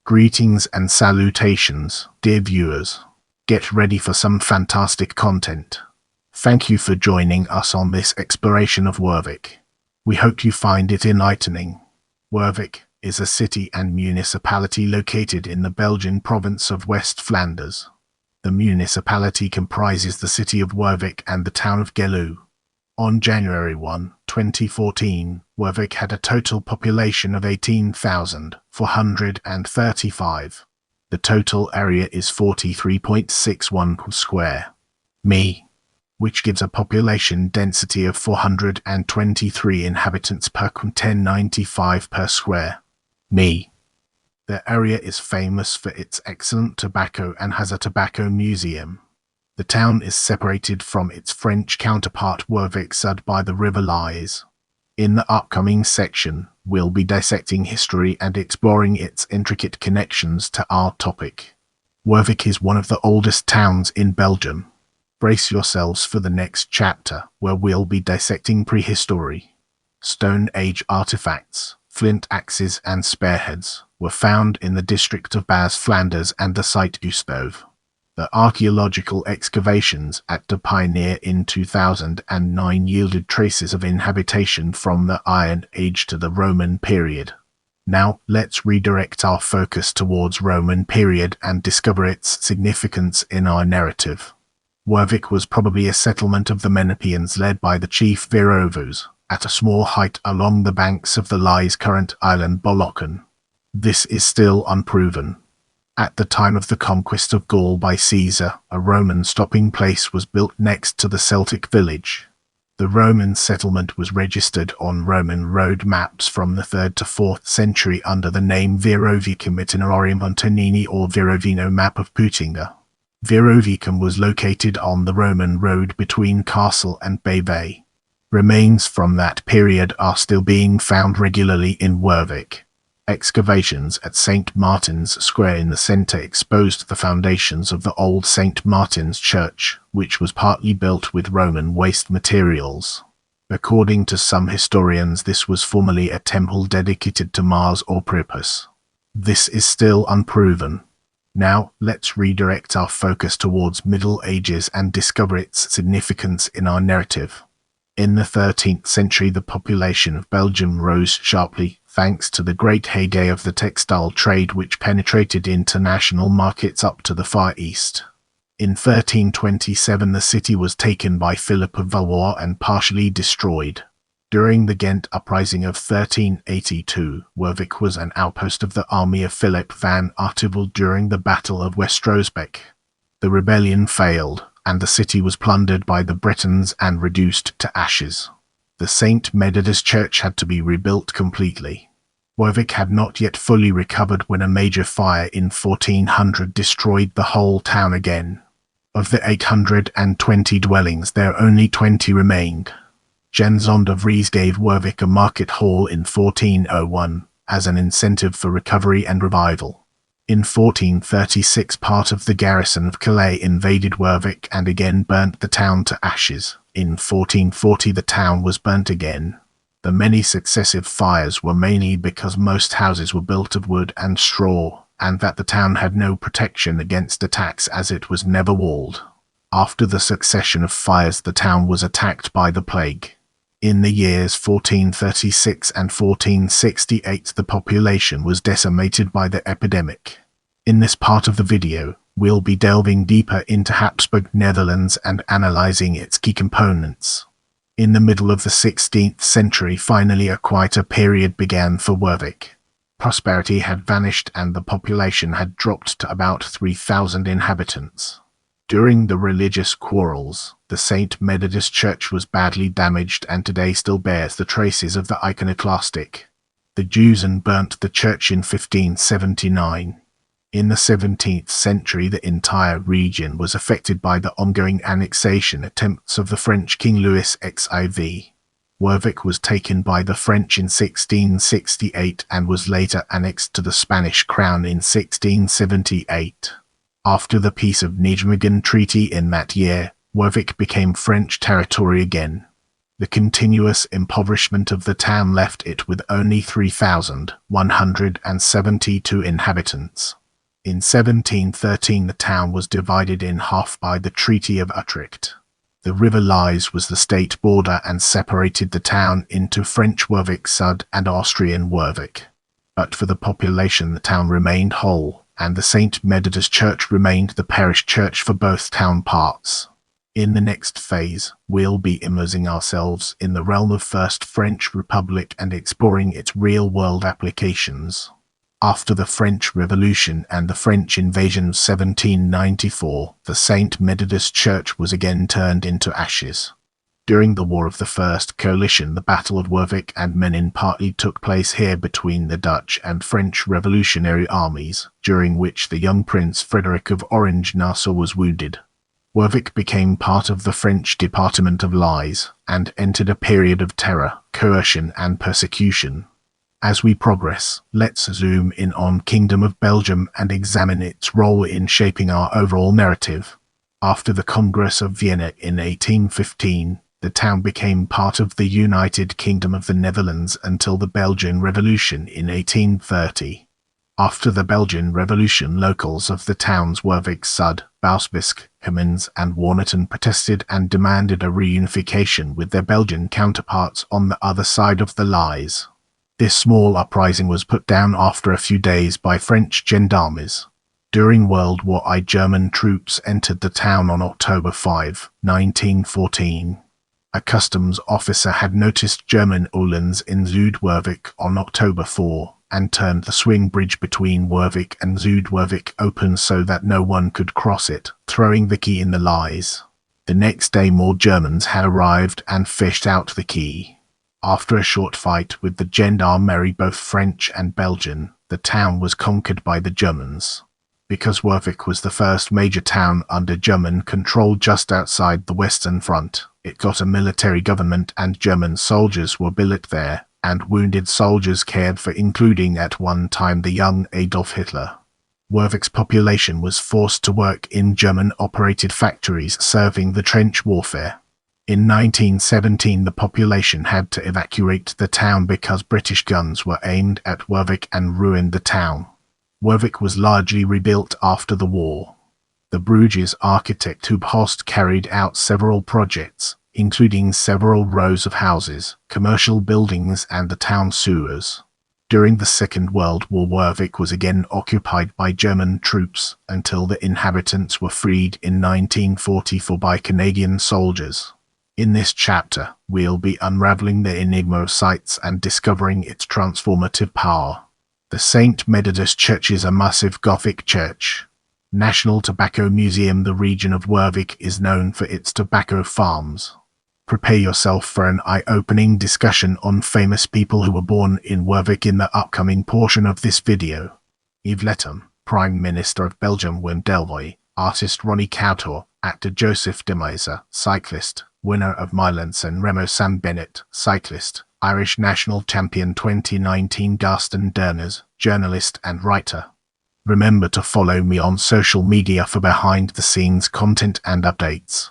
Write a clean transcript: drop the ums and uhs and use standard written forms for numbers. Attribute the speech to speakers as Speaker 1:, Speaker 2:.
Speaker 1: Greetings and salutations, dear viewers. Get ready for some fantastic content. Thank you for joining us on this exploration of Wervik. We hope you find it enlightening. Wervik is a city and municipality located in the Belgian province of West Flanders. The municipality comprises the city of Wervik and the town of Geluwe. On January 1, 2014, Wervik had a total population of 18,435. The total area is 43.61 square mi, which gives a population density of 423 inhabitants per 1095 per square mi. The area is famous for its excellent tobacco and has a tobacco museum. The town is separated from its French counterpart Wervicq-Sud by the river Lys. In the upcoming section, we'll be dissecting history and exploring its intricate connections to our topic. Wervik is one of the oldest towns in Belgium. Brace yourselves for the next chapter, where we'll be dissecting prehistory. Stone Age artifacts, flint axes and spearheads were found in the district of West Flanders and the site Geluwe. The archaeological excavations at the Pioneer in 2009 yielded traces of inhabitation from the Iron Age to the Roman period. Now, let's redirect our focus towards Roman period and discover its significance in our narrative. Wervik was probably a settlement of the Menippeans led by the chief Wervicq at a small height along the banks of the Lys current island Bolokken. This is still unproven. At the time of the conquest of Gaul by Caesar, a Roman stopping place was built next to the Celtic village. The Roman settlement was registered on Roman road maps from the 3rd to 4th century under the name Wervicum Itinerarium Antonini or Verovino map of Putinga. Wervicum was located on the Roman road between Castle and Bave. Remains from that period are still being found regularly in Wervik. Excavations at St. Martin's Square in the centre exposed the foundations of the old St. Martin's Church, which was partly built with Roman waste materials. According to some historians, this was formerly a temple dedicated to Mars or Priapus. This is still unproven. Now, let's redirect our focus towards Middle Ages and discover its significance in our narrative. In the 13th century, the population of Belgium rose sharply, thanks to the great heyday of the textile trade which penetrated international markets up to the Far East. In 1327 the city was taken by Philip of Valois and partially destroyed. During the Ghent uprising of 1382, Wervik was an outpost of the army of Philip van Artevelde during the Battle of Westrosbeek. The rebellion failed, and the city was plundered by the Bretons and reduced to ashes. The St. Methodist Church had to be rebuilt completely. Wervik had not yet fully recovered when a major fire in 1400 destroyed the whole town again. Of the 820 dwellings, there only 20 remained. Janson de Vries gave Wervik a market hall in 1401 as an incentive for recovery and revival. In 1436, part of the garrison of Calais invaded Wervik and again burnt the town to ashes. In 1440 the town was burnt again. The many successive fires were mainly because most houses were built of wood and straw, and that the town had no protection against attacks as it was never walled. After the succession of fires, the town was attacked by the plague. In the years 1436 and 1468 the population was decimated by the epidemic. In this part of the video, we'll be delving deeper into Habsburg Netherlands and analyzing its key components. In the middle of the 16th century, finally a quieter period began for Wervik. Prosperity had vanished and the population had dropped to about 3,000 inhabitants. During the religious quarrels, the St. Methodist Church was badly damaged and today still bears the traces of the iconoclastic. The Jews burnt the church in 1579. In the 17th century, the entire region was affected by the ongoing annexation attempts of the French King Louis XIV. Wervik was taken by the French in 1668 and was later annexed to the Spanish crown in 1678. After the Peace of Nijmegen Treaty in that year, Wervik became French territory again. The continuous impoverishment of the town left it with only 3,172 inhabitants. In 1713 the town was divided in half by the Treaty of Utrecht. The River Lys was the state border and separated the town into French Wervicq-Sud and Austrian Wervik. But for the population the town remained whole, and the St. Medardus Church remained the parish church for both town parts. In the next phase, we'll be immersing ourselves in the realm of First French Republic and exploring its real-world applications. After the French Revolution and the French invasion of 1794, the St. Medardus Church was again turned into ashes. During the War of the First Coalition, the Battle of Wervik and Menin partly took place here between the Dutch and French revolutionary armies, during which the young Prince Frederick of Orange-Nassau was wounded. Wervik became part of the French Department of Lys, and entered a period of terror, coercion and persecution. As we progress, let's zoom in on Kingdom of Belgium and examine its role in shaping our overall narrative. After the Congress of Vienna in 1815, the town became part of the United Kingdom of the Netherlands until the Belgian Revolution in 1830. After the Belgian Revolution, locals of the towns Wervicq-Sud, Bousbisque, Hemens and Warneton protested and demanded a reunification with their Belgian counterparts on the other side of the Lys. This small uprising was put down after a few days by French gendarmes. During World War I, German troops entered the town on October 5, 1914. A customs officer had noticed German Uhlans in Zuid-Wervik on October 4, and turned the swing bridge between Wervik and Zuid-Wervik open so that no one could cross it, throwing the key in the Lys. The next day more Germans had arrived and fished out the key. After a short fight with the gendarmerie, both French and Belgian, the town was conquered by the Germans. Because Wervik was the first major town under German control just outside the Western Front, it got a military government and German soldiers were billeted there, and wounded soldiers cared for, including at one time the young Adolf Hitler. Wervik's population was forced to work in German-operated factories serving the trench warfare. In 1917 the population had to evacuate the town because British guns were aimed at Wervik and ruined the town. Wervik was largely rebuilt after the war. The Bruges architect Huub Holst carried out several projects, including several rows of houses, commercial buildings and the town sewers. During the Second World War, Wervik was again occupied by German troops until the inhabitants were freed in 1944 by Canadian soldiers. In this chapter, we'll be unraveling the enigma of sites and discovering its transformative power. The St. Medardus Church is a massive Gothic church. National Tobacco Museum. The region of Wervik is known for its tobacco farms. Prepare yourself for an eye-opening discussion on famous people who were born in Wervik in the upcoming portion of this video. Yves Leterme, Prime Minister of Belgium. Wim Delvoye, artist. Ronnie Couture, actor. Joseph Demeyser, cyclist, winner of Milan San Remo. Sam Bennett, cyclist, Irish national champion 2019. Gaston Derners, journalist and writer. Remember to follow me on social media for behind-the-scenes content and updates.